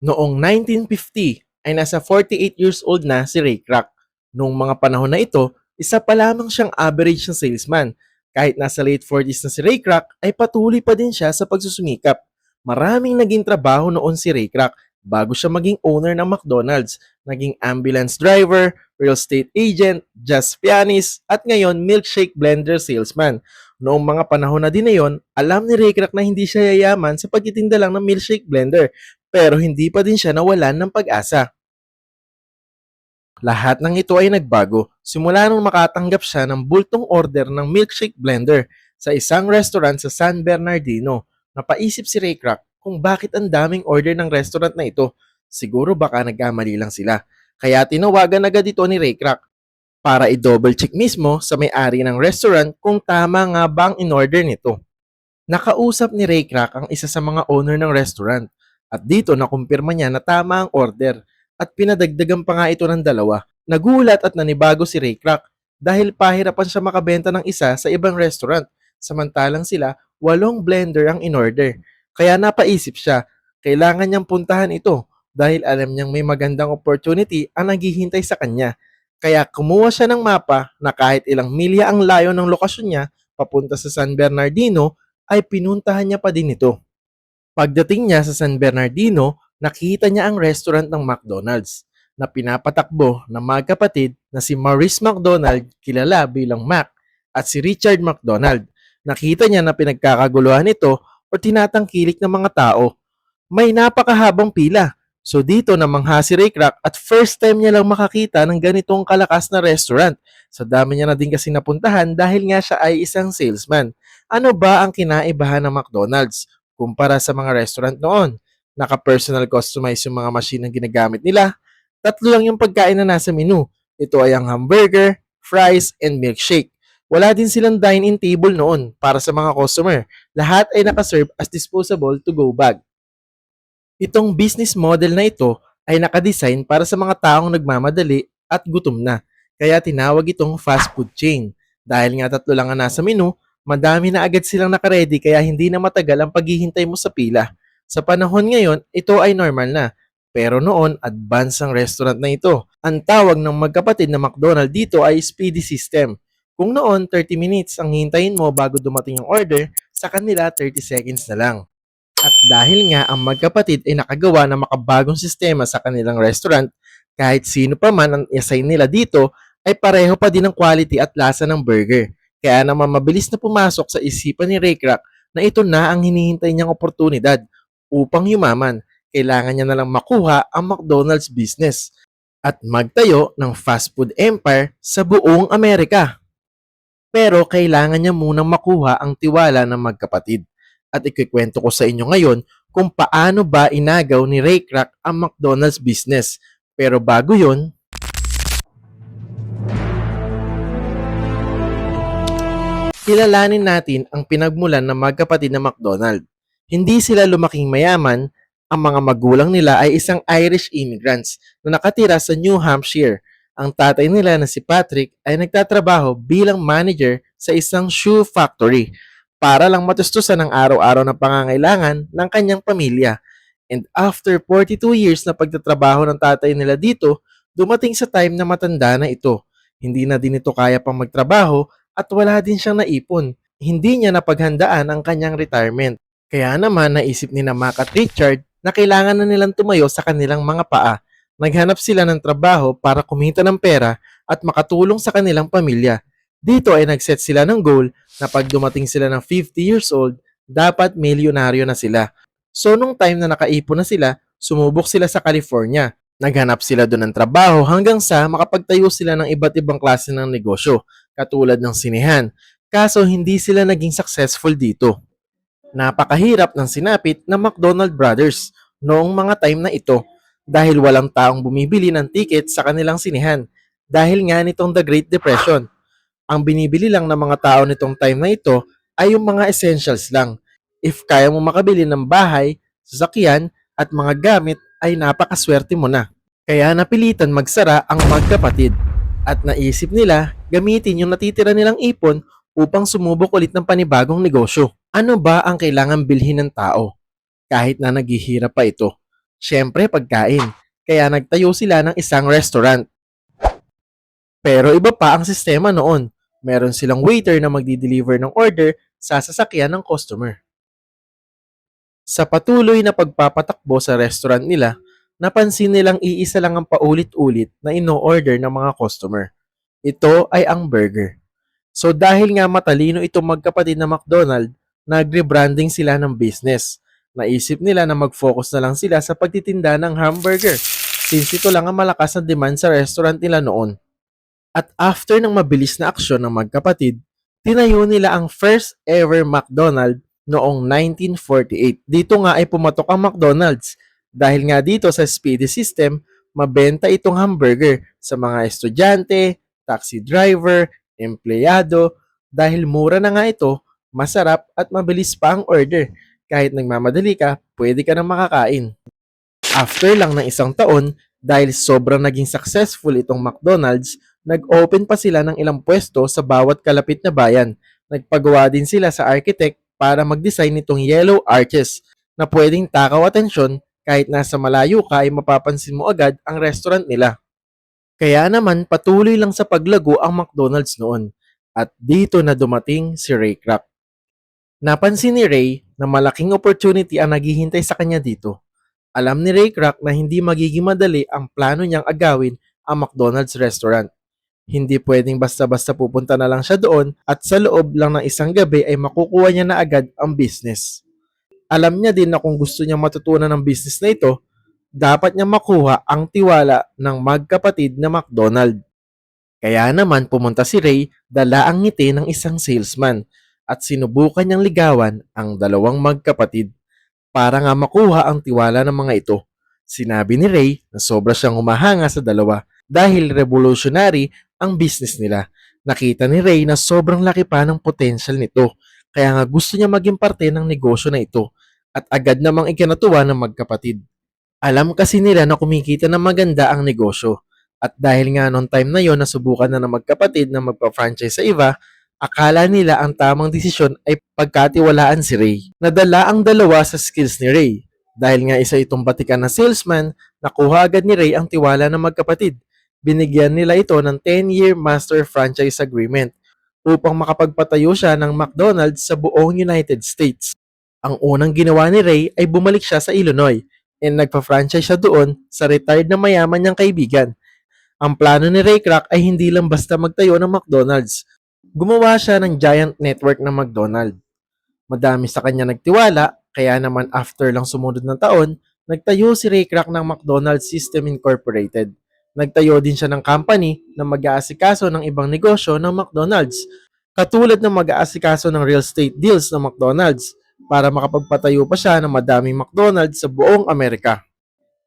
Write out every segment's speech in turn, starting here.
Noong 1950 ay nasa 48 years old na si Ray Kroc. Noong mga panahon na ito, isa pa lamang siyang average na salesman. Kahit nasa late 40s na si Ray Kroc ay patuloy pa din siya sa pagsusumikap. Maraming naging trabaho noon si Ray Kroc bago siya maging owner ng McDonald's. Naging ambulance driver, real estate agent, jazz pianist, at ngayon milkshake blender salesman. Noong mga panahon na din na yon, alam ni Ray Kroc na hindi siya yayaman sa pagtitinda lang ng milkshake blender, pero hindi pa din siya nawalan ng pag-asa. Lahat ng ito ay nagbago simula nung makatanggap siya ng bultong order ng milkshake blender sa isang restaurant sa San Bernardino. Napaisip si Ray Kroc kung bakit ang daming order ng restaurant na ito. Siguro baka nagkamali lang sila. Kaya tinawagan agad ito ni Ray Kroc para i-double check mismo sa may-ari ng restaurant kung tama nga ba ang in-order nito. Nakausap ni Ray Kroc ang isa sa mga owner ng restaurant at dito nakumpirma niya na tama ang order at pinadagdagan pa nga ito ng dalawa. Nagulat at nanibago si Ray Kroc dahil pahirapan siya makabenta ng isa sa ibang restaurant samantalang sila 8 blender ang in-order. Kaya napaisip siya, kailangan niyang puntahan ito dahil alam niyang may magandang opportunity ang naghihintay sa kanya. Kaya kumuha siya ng mapa na kahit ilang milya ang layo ng lokasyon niya papunta sa San Bernardino ay pinuntahan niya pa din ito. Pagdating niya sa San Bernardino, nakita niya ang restaurant ng McDonald's na pinapatakbo ng magkapatid na si Maurice McDonald, kilala bilang Mac, at si Richard McDonald. Nakita niya na pinagkakaguluhan ito o tinatangkilik ng mga tao. May napakahabang pila. So dito namangha si Ray Kroc at first time niya lang makakita ng ganitong kalakas na restaurant. Sa dami niya na din kasi napuntahan dahil nga siya ay isang salesman. Ano ba ang kinaibahan ng McDonald's kumpara sa mga restaurant noon? Naka-personal customize yung mga machine na ginagamit nila. Tatlo lang yung pagkain na nasa menu. Ito ay ang hamburger, fries, and milkshake. Wala din silang dine-in table noon para sa mga customer. Lahat ay nakaserve as disposable to-go bag. Itong business model na ito ay nakadesign para sa mga taong nagmamadali at gutom na. Kaya tinawag itong fast food chain. Dahil nga tatlo lang ang nasa menu, madami na agad silang nakaredy kaya hindi na matagal ang paghihintay mo sa pila. Sa panahon ngayon, ito ay normal na. Pero noon, advance ang restaurant na ito. Ang tawag ng magkapatid na McDonald dito ay speedy system. Kung noon, 30 minutes ang hintayin mo bago dumating ang order, sa kanila 30 seconds na lang. At dahil nga ang magkapatid ay nakagawa ng makabagong sistema sa kanilang restaurant, kahit sino pa man ang assign nila dito, ay pareho pa din ang quality at lasa ng burger. Kaya naman mabilis na pumasok sa isipan ni Ray Kroc na ito na ang hinihintay niyang oportunidad upang yumaman. Kailangan niya na lang makuha ang McDonald's business at magtayo ng fast food empire sa buong Amerika. Pero kailangan niya munang makuha ang tiwala ng magkapatid. At ikikwento ko sa inyo ngayon kung paano ba inagaw ni Ray Kroc ang McDonald's business. Pero bago yon, kilalanin natin ang pinagmulan ng magkapatid na McDonald. Hindi sila lumaking mayaman, ang mga magulang nila ay isang Irish immigrants na nakatira sa New Hampshire. Ang tatay nila na si Patrick ay nagtatrabaho bilang manager sa isang shoe factory para lang matustusan ang araw-araw na pangangailangan ng kanyang pamilya. And after 42 years na pagtatrabaho ng tatay nila dito, dumating sa time na matanda na ito. Hindi na din ito kaya pang magtrabaho at wala din siyang naipon. Hindi niya napaghandaan ang kanyang retirement. Kaya naman naisip ni na Mac at Richard na kailangan na nilang tumayo sa kanilang mga paa. Naghanap sila ng trabaho para kumita ng pera at makatulong sa kanilang pamilya. Dito ay nagset sila ng goal na pag dumating sila ng 50 years old, dapat milyonaryo na sila. So nung time na nakaipon na sila, sumubok sila sa California. Naghanap sila doon ng trabaho hanggang sa makapagtayo sila ng iba't ibang klase ng negosyo, katulad ng sinehan. Kaso hindi sila naging successful dito. Napakahirap ng sinapit ng McDonald Brothers noong mga time na ito dahil walang taong bumibili ng ticket sa kanilang sinehan dahil nga nitong The Great Depression. Ang binibili lang ng mga tao nitong time na ito ay yung mga essentials lang. If kaya mo makabili ng bahay, sasakyan at mga gamit ay napakaswerte mo na. Kaya napilitan magsara ang magkapatid at naisip nila gamitin yung natitira nilang ipon upang sumubok ulit ng panibagong negosyo. Ano ba ang kailangan bilhin ng tao kahit na naghihirap pa ito? Siyempre pagkain. Kaya nagtayo sila ng isang restaurant. Pero iba pa ang sistema noon. Meron silang waiter na magdi-deliver ng order sa sasakyan ng customer. Sa patuloy na pagpapatakbo sa restaurant nila, napansin nilang iisa lang ang paulit-ulit na ino-order ng mga customer. Ito ay ang burger. So dahil nga matalino itong magkapatid na McDonald, nagre-branding sila ng business. Naisip nila na mag-focus na lang sila sa pagtitinda ng hamburger since ito lang ang malakas na demand sa restaurant nila noon. At after ng mabilis na aksyon ng magkapatid, tinayo nila ang first ever McDonald's noong 1948. Dito nga ay pumatok ang McDonald's dahil nga dito sa speedy system, mabenta itong hamburger sa mga estudyante, taxi driver, empleyado, dahil mura na nga ito, masarap at mabilis pa ang order. Kahit nagmamadali ka, pwede ka na makakain. After lang ng isang taon, dahil sobrang naging successful itong McDonald's, nag-open pa sila ng ilang pwesto sa bawat kalapit na bayan. Nagpagawa din sila sa architect para mag-design nitong yellow arches na pwedeng takaw atensyon kahit nasa malayo ka ay mapapansin mo agad ang restaurant nila. Kaya naman patuloy lang sa paglago ang McDonald's noon. At dito na dumating si Ray Kroc. Napansin ni Ray na malaking opportunity ang naghihintay sa kanya dito. Alam ni Ray Kroc na hindi magiging madali ang plano niyang agawin ang McDonald's restaurant. Hindi pwedeng basta-basta pupunta na lang siya doon at sa loob lang ng isang gabi ay makukuha niya na agad ang business. Alam niya din na kung gusto niya matutunan ng business na ito, dapat niya makuha ang tiwala ng magkapatid na McDonald. Kaya naman pumunta si Ray dala ang ngiti ng isang salesman at sinubukan niyang ligawan ang dalawang magkapatid para nga makuha ang tiwala ng mga ito. Sinabi ni Ray na sobra siyang humahanga sa dalawa dahil revolutionary ang business nila. Nakita ni Ray na sobrang laki pa ng potential nito, kaya nga gusto niya maging parte ng negosyo na ito at agad namang ikinatuwa ng magkapatid. Alam kasi nila na kumikita na maganda ang negosyo at dahil nga noong time na yon nasubukan na ng magkapatid na magpa-franchise sa iba, akala nila ang tamang desisyon ay pagkatiwalaan si Ray. Nadala ang dalawa sa skills ni Ray. Dahil nga isa itong batikan na salesman, nakuha agad ni Ray ang tiwala ng magkapatid. Binigyan nila ito ng 10-year master franchise agreement upang makapagpatayo siya ng McDonald's sa buong United States. Ang unang ginawa ni Ray ay bumalik siya sa Illinois and nagpa-franchise siya doon sa retired na mayaman niyang kaibigan. Ang plano ni Ray Kroc ay hindi lang basta magtayo ng McDonald's. Gumawa siya ng giant network ng McDonald's. Madami sa kanya nagtiwala, kaya naman after lang sumunod ng taon, nagtayo si Ray Kroc ng McDonald's System Incorporated. Nagtayo din siya ng company na mag-aasikaso ng ibang negosyo ng McDonald's, katulad ng mag-aasikaso ng real estate deals ng McDonald's para makapagpatayo pa siya ng madaming McDonald's sa buong Amerika.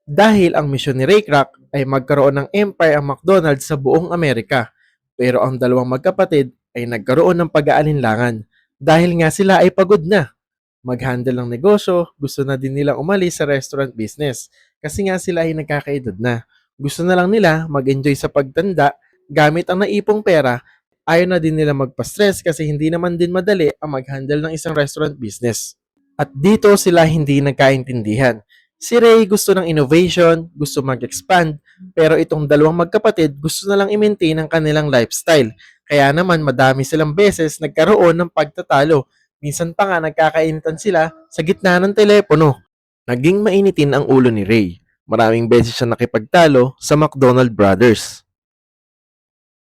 Dahil ang misyon ni Ray Kroc ay magkaroon ng empire ang McDonald's sa buong Amerika, pero ang dalawang magkapatid ay nagkaroon ng pag-aalinlangan dahil nga sila ay pagod na. Mag-handle ng negosyo, gusto na din nilang umalis sa restaurant business kasi nga sila ay nagkakaedad na. Gusto na lang nila mag-enjoy sa pagtanda gamit ang naipong pera. Ayaw na din nila magpa-stress kasi hindi naman din madali ang mag-handle ng isang restaurant business. At dito sila hindi nagkaintindihan. Si Ray gusto ng innovation, gusto mag-expand, pero itong dalawang magkapatid gusto na lang i-maintain ang kanilang lifestyle. Kaya naman madami silang beses nagkaroon ng pagtatalo. Minsan pa nga nagkakainitan sila sa gitna ng telepono. Naging mainitin ang ulo ni Ray. Maraming beses siya nakipagtalo sa McDonald Brothers.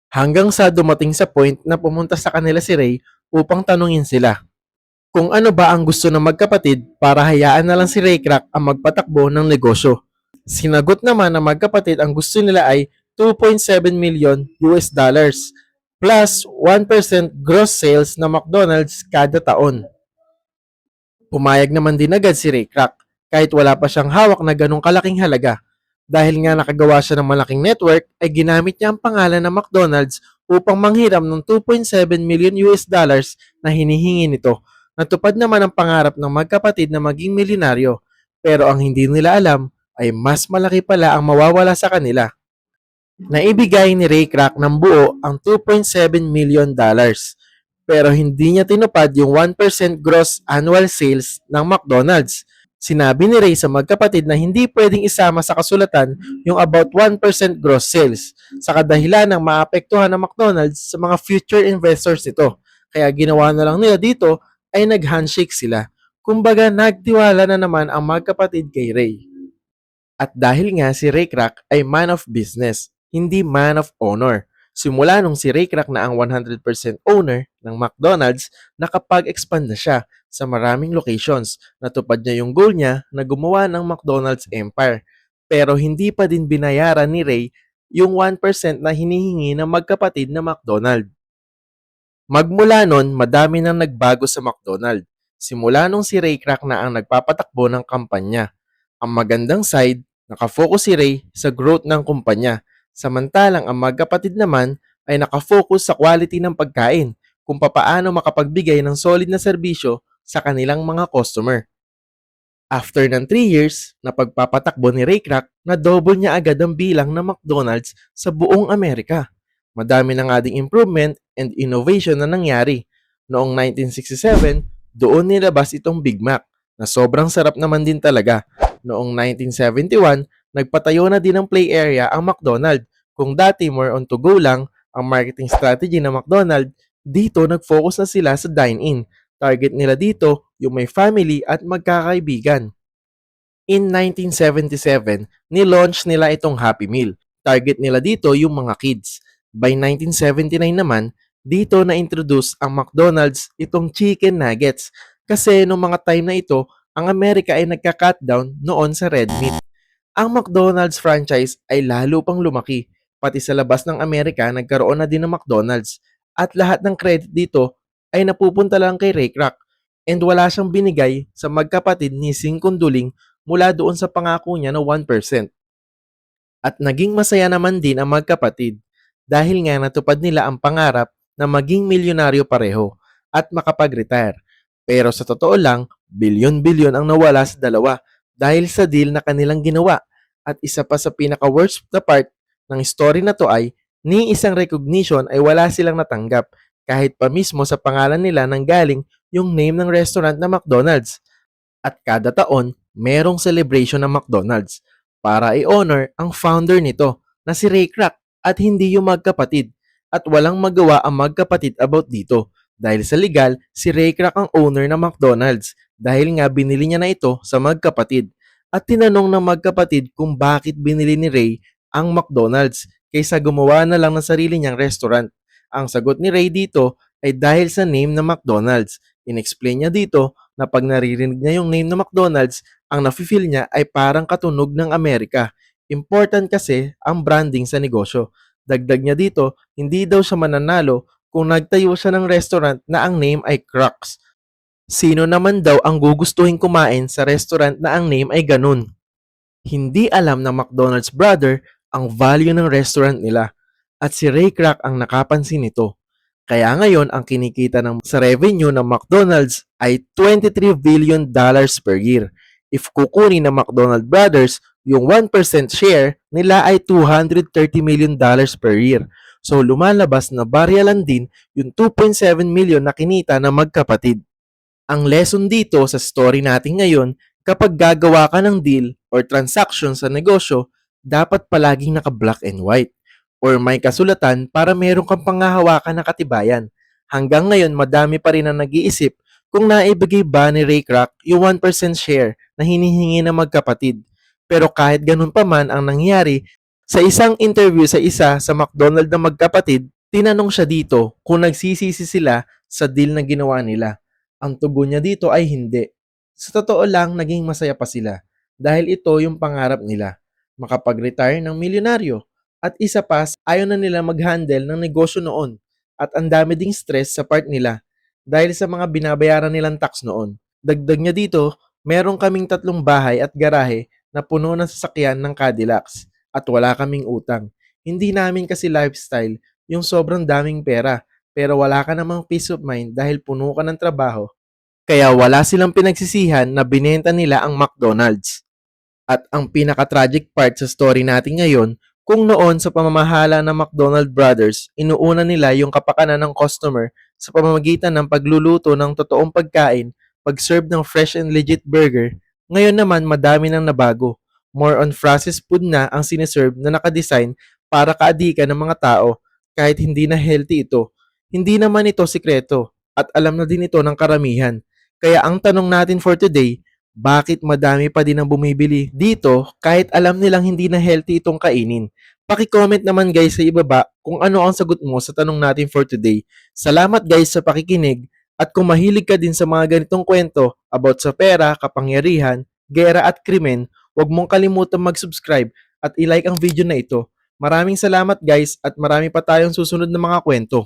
Hanggang sa dumating sa point na pumunta sa kanila si Ray upang tanungin sila kung ano ba ang gusto ng magkapatid para hayaan na lang si Ray Kroc ang magpatakbo ng negosyo. Sinagot naman ng magkapatid ang gusto nila ay 2.7 million US dollars plus 1% gross sales na McDonald's kada taon. Pumayag naman din agad si Ray Kroc kahit wala pa siyang hawak na ganong kalaking halaga. Dahil nga nakagawa siya ng malaking network ay ginamit niya ang pangalan ng McDonald's upang manghiram ng 2.7 million US dollars na hinihingi nito. Natupad naman ang pangarap ng magkapatid na maging milyonaryo, pero ang hindi nila alam ay mas malaki pala ang mawawala sa kanila. Naibigay ni Ray Kroc ng buo ang 2.7 million dollars, pero hindi niya tinupad yung 1% gross annual sales ng McDonald's. Sinabi ni Ray sa magkapatid na hindi pwedeng isama sa kasulatan yung about 1% gross sales sa kadahilan ng maapektuhan ng McDonald's sa mga future investors nito. Kaya ginawa na lang nila dito ay nag-handshake sila. Kumbaga nagtiwala na naman ang magkapatid kay Ray. At dahil nga si Ray Kroc ay man of business, hindi man of honor. Simula nung si Ray Kroc na ang 100% owner ng McDonald's, nakapag-expand na siya sa maraming locations. Natupad niya yung goal niya na gumawa ng McDonald's empire. Pero hindi pa din binayaran ni Ray yung 1% na hinihingi ng magkapatid na McDonald. Magmula nun, madami nang nagbago sa McDonald. Simula nung si Ray Kroc na ang nagpapatakbo ng kampanya. Ang magandang side, nakafocus si Ray sa growth ng kumpanya. Samantalang ang magkapatid naman ay nakafocus sa quality ng pagkain, kung papaano makapagbigay ng solid na serbisyo sa kanilang mga customer. After ng 3 years na pagpapatakbo ni Ray Kroc, na-double niya agad ang bilang ng McDonald's sa buong Amerika. Madami na nga ding improvement and innovation na nangyari. Noong 1967, doon nilabas itong Big Mac na sobrang sarap naman din talaga. Noong 1971, nagpatayo na din ng play area ang McDonald's. Kung dati more on to go lang ang marketing strategy ng McDonald's, dito nag-focus na sila sa dine-in. Target nila dito yung may family at magkakaibigan. In 1977, nilaunch nila itong Happy Meal. Target nila dito yung mga kids. By 1979 naman, dito na-introduce ang McDonald's itong chicken nuggets kasi noong mga time na ito, ang Amerika ay nagka-cut down noon sa red meat. Ang McDonald's franchise ay lalo pang lumaki. Pati sa labas ng Amerika, nagkaroon na din ng McDonald's. At lahat ng credit dito ay napupunta lang kay Ray Kroc. And wala siyang binigay sa magkapatid ni Sing Conduling mula doon sa pangako niya na 1%. At naging masaya naman din ang magkapatid dahil nga natupad nila ang pangarap na maging milyonaryo pareho at makapag-retire. Pero sa totoo lang, bilyon-bilyon ang nawala sa dalawa dahil sa deal na kanilang ginawa. At isa pa sa pinaka-worst na part ng story na to ay ni isang recognition ay wala silang natanggap kahit pa mismo sa pangalan nila nang galing yung name ng restaurant na McDonald's. At kada taon, merong celebration ng McDonald's para i-honor ang founder nito na si Ray Kroc at hindi yung magkapatid. At walang magawa ang magkapatid about dito dahil sa legal, si Ray Kroc ang owner ng McDonald's dahil nga binili niya na ito sa magkapatid. At tinanong ng magkapatid kung bakit binili ni Ray ang McDonald's kaysa gumawa na lang ng sarili niyang restaurant. Ang sagot ni Ray dito ay dahil sa name ng McDonald's. Inexplain niya dito na pag naririnig niya yung name ng McDonald's, ang nafe-feel niya ay parang katunog ng Amerika. Important kasi ang branding sa negosyo. Dagdag niya dito, hindi daw siya mananalo kung nagtayo siya ng restaurant na ang name ay Crocs. Sino naman daw ang gugustuhin kumain sa restaurant na ang name ay ganun? Hindi alam ng McDonald's brother ang value ng restaurant nila at si Ray Kroc ang nakapansin nito. Kaya ngayon ang kinikita sa revenue ng McDonald's ay $23 billion per year. If kukunin ng McDonald Brothers, yung 1% share nila ay $230 million per year. So lumalabas na baryalan din yung 2.7 million na kinita ng magkapatid. Ang lesson dito sa story natin ngayon, kapag gagawa ka ng deal or transaction sa negosyo, dapat palaging naka-black and white or may kasulatan para meron kang panghahawakan na katibayan. Hanggang ngayon, madami pa rin ang nag-iisip kung naibigay ba ni Ray Kroc yung 1% share na hinihingi ng magkapatid. Pero kahit ganun pa man ang nangyari, sa isang interview sa isa sa McDonald na magkapatid, tinanong siya dito kung nagsisisi sila sa deal na ginawa nila. Ang tugon niya dito ay hindi. Sa totoo lang, naging masaya pa sila dahil ito yung pangarap nila, makapag-retire ng milyonaryo. At isa pa, ayaw na nila mag-handle ng negosyo noon at ang dami ding stress sa part nila dahil sa mga binabayaran nilang tax noon. Dagdag niya dito, meron kaming 3 bahay at garahe na puno ng sasakyan ng Cadillacs at wala kaming utang. Hindi namin kasi lifestyle yung sobrang daming pera pero wala ka namang peace of mind dahil puno ka ng trabaho. Kaya wala silang pinagsisihan na binenta nila ang McDonald's. At ang pinaka-tragic part sa story natin ngayon, kung noon sa pamamahala ng McDonald Brothers, inuuna nila yung kapakanan ng customer sa pamamagitan ng pagluluto ng totoong pagkain, pag-serve ng fresh and legit burger, Ngayon naman madami nang nabago. More on processed food na ang siniserve na nakadesign para kaadikan ng mga tao kahit hindi na healthy ito. Hindi naman ito sikreto at alam na din ito ng karamihan. Kaya ang tanong natin for today, bakit madami pa din ang bumibili dito kahit alam nilang hindi na healthy itong kainin? Paki-comment naman guys sa ibaba kung ano ang sagot mo sa tanong natin for today. Salamat guys sa pakikinig at kung mahilig ka din sa mga ganitong kwento about sa pera, kapangyarihan, gera at krimen, huwag mong kalimutan mag-subscribe at i-like ang video na ito. Maraming salamat guys at marami pa tayong susunod na mga kwento.